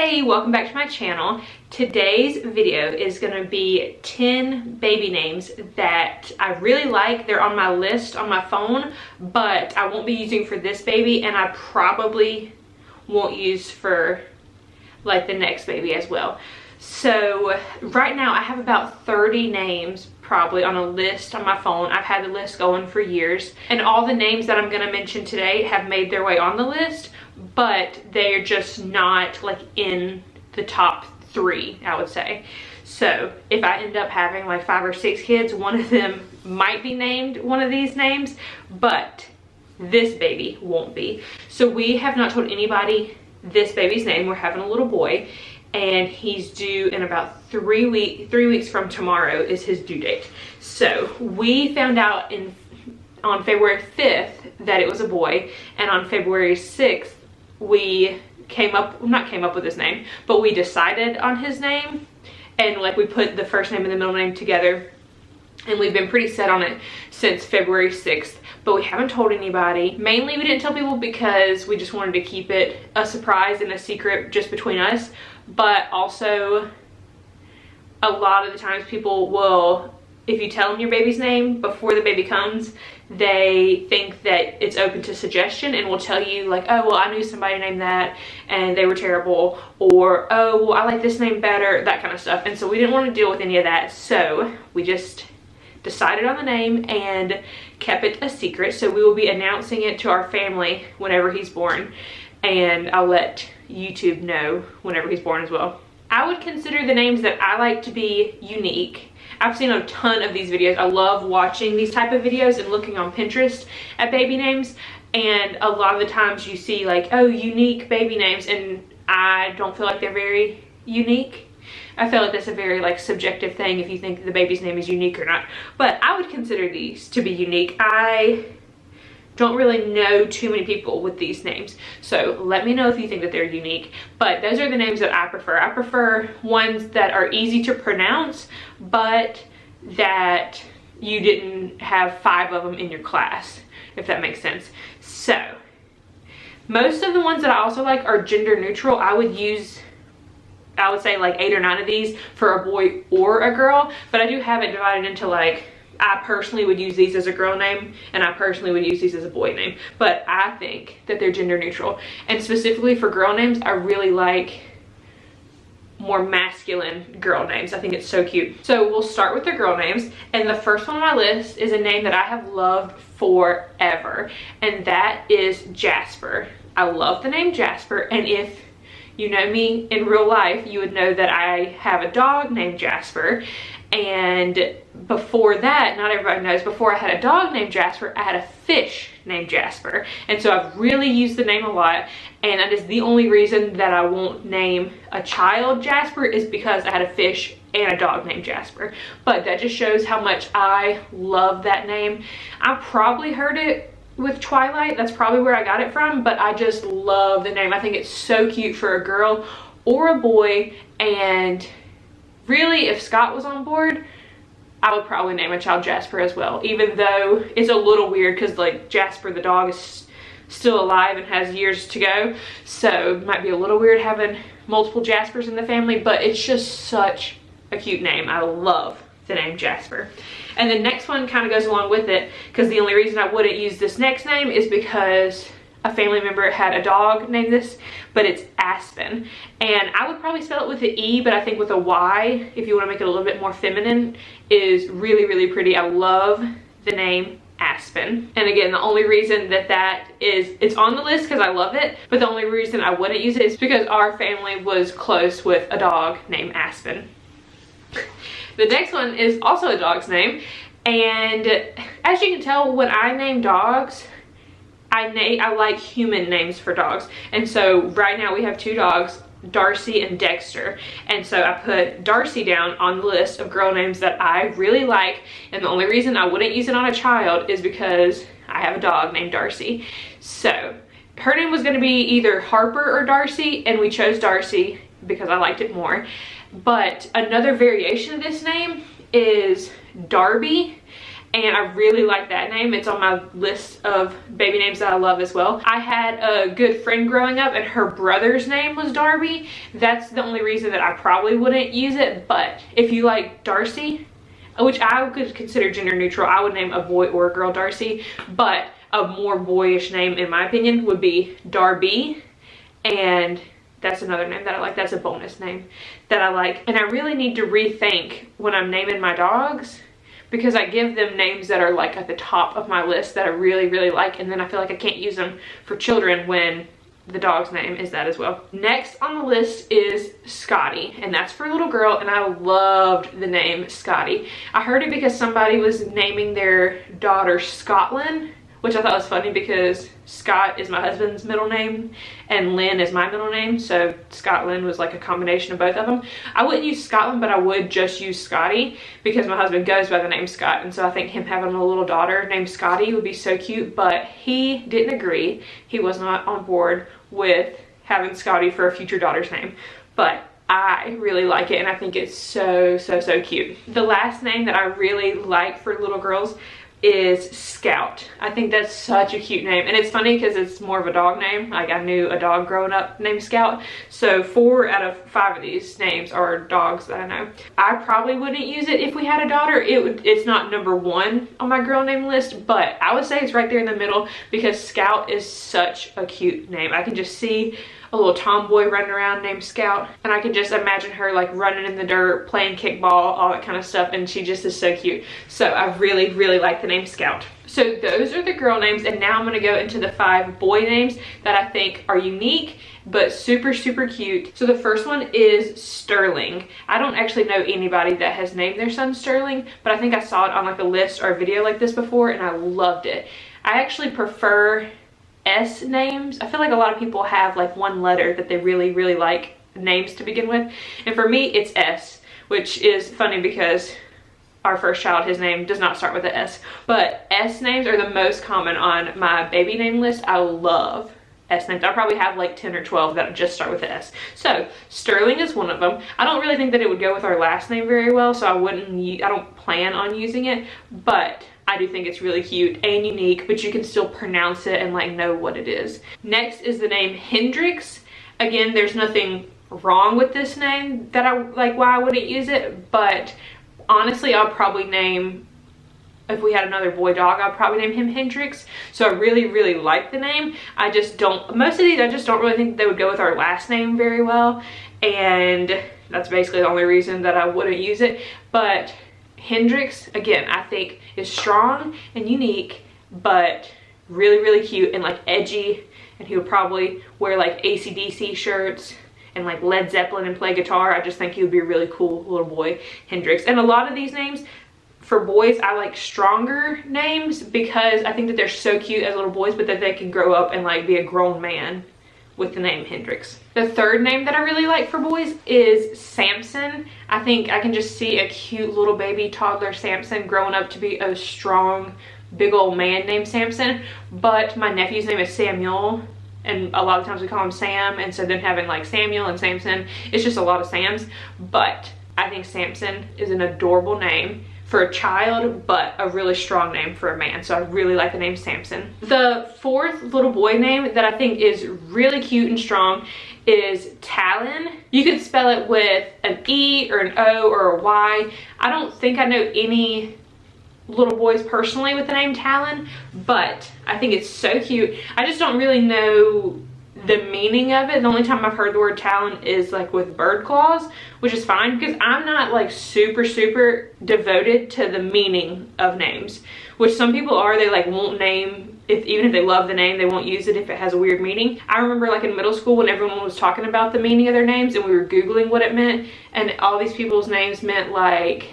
Hey, welcome back to my channel. Today's video is going to be 10 baby names that I really like. They're on my list on my phone, but I won't be using for this baby, and I probably won't use for like the next baby as well. So right now I have about 30 names probably on a list on my phone. I've had the list going for years, and all the names that I'm going to mention today have made their way on the list, but they're just not like in the top 3, I would say. So if I end up having like 5 or 6 kids, one of them might be named one of these names, but this baby won't be. So we have not told anybody this baby's name. We're having a little boy, and he's due in about 3 weeks from tomorrow is his due date. So we found out on February 5th that it was a boy, and on February 6th we not came up with his name, but we decided on his name, and like we put the first name and the middle name together, and we've been pretty set on it since February 6th, but we haven't told anybody. Mainly we didn't tell people because we just wanted to keep it a surprise and a secret just between us, but also a lot of the times people will, if you tell them your baby's name before the baby comes, they think that it's open to suggestion and will tell you like, oh, well, I knew somebody named that and they were terrible, or oh, well, I like this name better, that kind of stuff. And so we didn't want to deal with any of that, so we just decided on the name and kept it a secret. So we will be announcing it to our family whenever he's born, and I'll let YouTube know whenever he's born as well. I would consider the names that I like to be unique. I've seen a ton of these videos. I love watching these type of videos and looking on Pinterest at baby names, and a lot of the times you see like, oh, unique baby names, and I don't feel like they're very unique. I feel like that's a very like subjective thing if you think the baby's name is unique or not, but I would consider these to be unique. I don't really know too many people with these names, so let me know if you think that they're unique. But those are the names that I prefer. I prefer ones that are easy to pronounce, but that you didn't have 5 of them in your class, if that makes sense. So most of the ones that I also like are gender neutral. I would say like 8 or 9 of these for a boy or a girl, but I do have it divided into like, I personally would use these as a girl name, and I personally would use these as a boy name, but I think that they're gender neutral. And specifically for girl names, I really like more masculine girl names. I think it's so cute. So we'll start with the girl names, and the first one on my list is a name that I have loved forever, and that is Jasper. I love the name Jasper, and if you know me in real life, you would know that I have a dog named Jasper. And before that, not everybody knows, before I had a dog named Jasper, I had a fish named Jasper. And so I've really used the name a lot, and that is the only reason that I won't name a child Jasper, is because I had a fish and a dog named Jasper. But that just shows how much I love that name. I probably heard it with Twilight, that's probably where I got it from, but I just love the name. I think it's so cute for a girl or a boy, and really, if Scott was on board, I would probably name a child Jasper as well, even though it's a little weird because like Jasper the dog is still alive and has years to go, so it might be a little weird having multiple Jaspers in the family, but it's just such a cute name. I love the name Jasper. And the next one kind of goes along with it, because the only reason I wouldn't use this next name is because a family member had a dog named this, but it's Aspen. And I would probably spell it with an E, but I think with a Y, if you want to make it a little bit more feminine, is really, really pretty. I love the name Aspen. And again, the only reason that it's on the list because I love it, but the only reason I wouldn't use it is because our family was close with a dog named Aspen. The next one is also a dog's name, and as you can tell, when I name dogs, I like human names for dogs. And so right now we have 2 dogs, Darcy and Dexter, and so I put Darcy down on the list of girl names that I really like, and the only reason I wouldn't use it on a child is because I have a dog named Darcy. So her name was going to be either Harper or Darcy, and we chose Darcy because I liked it more. But another variation of this name is Darby, and I really like that name. It's on my list of baby names that I love as well. I had a good friend growing up and her brother's name was Darby. That's the only reason that I probably wouldn't use it, but if you like Darcy, which I could consider gender neutral, I would name a boy or a girl Darcy, but a more boyish name in my opinion would be Darby, and that's another name that I like. That's a bonus name that I like. And I really need to rethink when I'm naming my dogs, because I give them names that are like at the top of my list that I really, really like, and then I feel like I can't use them for children when the dog's name is that as well. Next on the list is Scotty, and that's for a little girl, and I loved the name Scotty. I heard it because somebody was naming their daughter Scotland, which I thought was funny because Scott is my husband's middle name and Lynn is my middle name, so Scotland was like a combination of both of them. I wouldn't use Scotland, but I would just use Scotty because my husband goes by the name Scott, and so I think him having a little daughter named Scotty would be so cute, but he didn't agree. He was not on board with having Scotty for a future daughter's name, but I really like it and I think it's so, so, so cute. The last name that I really like for little girls is Scout. I think that's such a cute name, and it's funny because it's more of a dog name. Like, I knew a dog growing up named Scout, so 4 out of 5 of these names are dogs that I know. I probably wouldn't use it if we had a daughter. It's not number 1 on my girl name list, but I would say it's right there in the middle because Scout is such a cute name. I can just see a little tomboy running around named Scout, and I can just imagine her like running in the dirt, playing kickball, all that kind of stuff, and she just is so cute. So I really, really like the name Scout. So those are the girl names, and now I'm going to go into the 5 boy names that I think are unique but super, super cute. So the first one is Sterling. I don't actually know anybody that has named their son Sterling, but I think I saw it on like a list or a video like this before and I loved it. I actually prefer S names. I feel like a lot of people have like one letter that they really, really like names to begin with, and for me it's S, which is funny because our first child, his name does not start with an S, but S names are the most common on my baby name list. I love S names. I probably have like 10 or 12 that just start with an S. So Sterling is one of them. I don't really think that it would go with our last name very well, so I don't plan on using it, but I do think it's really cute and unique, but you can still pronounce it and like know what it is. Next is the name Hendrix. Again, there's nothing wrong with this name that I like why I wouldn't use it, but honestly I'll probably name, if we had another boy dog, I'd probably name him Hendrix. So I really, really like the name. I just don't, most of these I just don't really think they would go with our last name very well, and that's basically the only reason that I wouldn't use it. But Hendrix, again, I think is strong and unique, but really, really cute and like edgy, and he would probably wear like AC/DC shirts and like Led Zeppelin and play guitar. I just think he would be a really cool little boy, Hendrix. And a lot of these names for boys, I like stronger names because I think that they're so cute as little boys, but that they can grow up and like be a grown man with the name Hendrix. The third name that I really like for boys is Samson. I think I can just see a cute little baby toddler Samson growing up to be a strong, big old man named Samson. But my nephew's name is Samuel, and a lot of times we call him Sam, and so then having like Samuel and Samson, it's just a lot of Sams. But I think Samson is an adorable name for a child, but a really strong name for a man. So I really like the name Samson. The fourth little boy name that I think is really cute and strong is Talon. You could spell it with an E or an O or a Y. I don't think I know any little boys personally with the name Talon, but I think it's so cute. I just don't really know the meaning of it. The only time I've heard the word Talon is like with bird claws, which is fine because I'm not like super devoted to the meaning of names, which some people are. They like won't name, even if they love the name, they won't use it if it has a weird meaning. I remember like in middle school when everyone was talking about the meaning of their names and we were Googling what it meant, and all these people's names meant like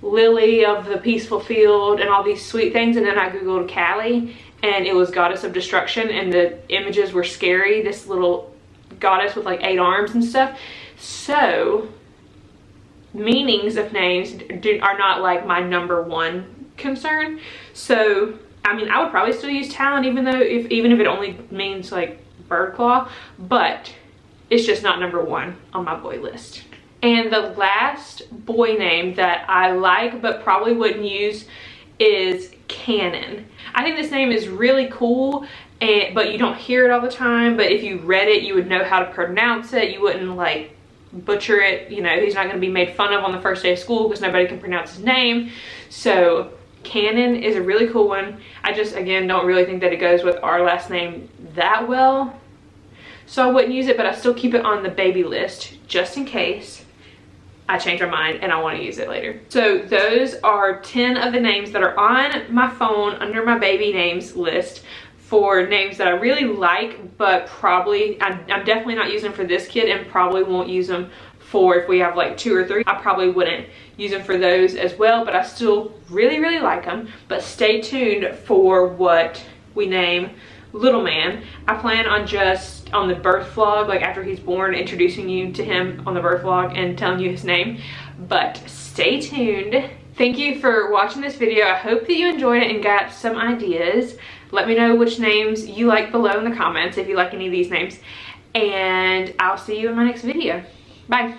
Lily of the Peaceful Field and all these sweet things, and then I Googled Callie and it was Goddess of Destruction, and the images were scary, this little goddess with like 8 arms and stuff. So meanings of names are not like my #1 concern. So I mean, I would probably still use Talon even if it only means like bird claw, but it's just not #1 on my boy list. And the last boy name that I like but probably wouldn't use is Cannon. I think this name is really cool, but you don't hear it all the time. But if you read it, you would know how to pronounce it. You wouldn't like butcher it. You know, he's not going to be made fun of on the first day of school because nobody can pronounce his name. So Cannon is a really cool one. I just, again, don't really think that it goes with our last name that well, so I wouldn't use it, but I still keep it on the baby list just in case I change my mind and I want to use it later. So those are 10 of the names that are on my phone under my baby names list for names that I really like, but probably I'm definitely not using for this kid, and probably won't use them for if we have like 2 or 3. I probably wouldn't use them for those as well, but I still really, really like them. But stay tuned for what we name little man. I plan on just on the birth vlog, like after he's born, introducing you to him on the birth vlog and telling you his name. But stay tuned. Thank you for watching this video. I hope that you enjoyed it and got some ideas. Let me know which names you like below in the comments if you like any of these names. And I'll see you in my next video. Bye.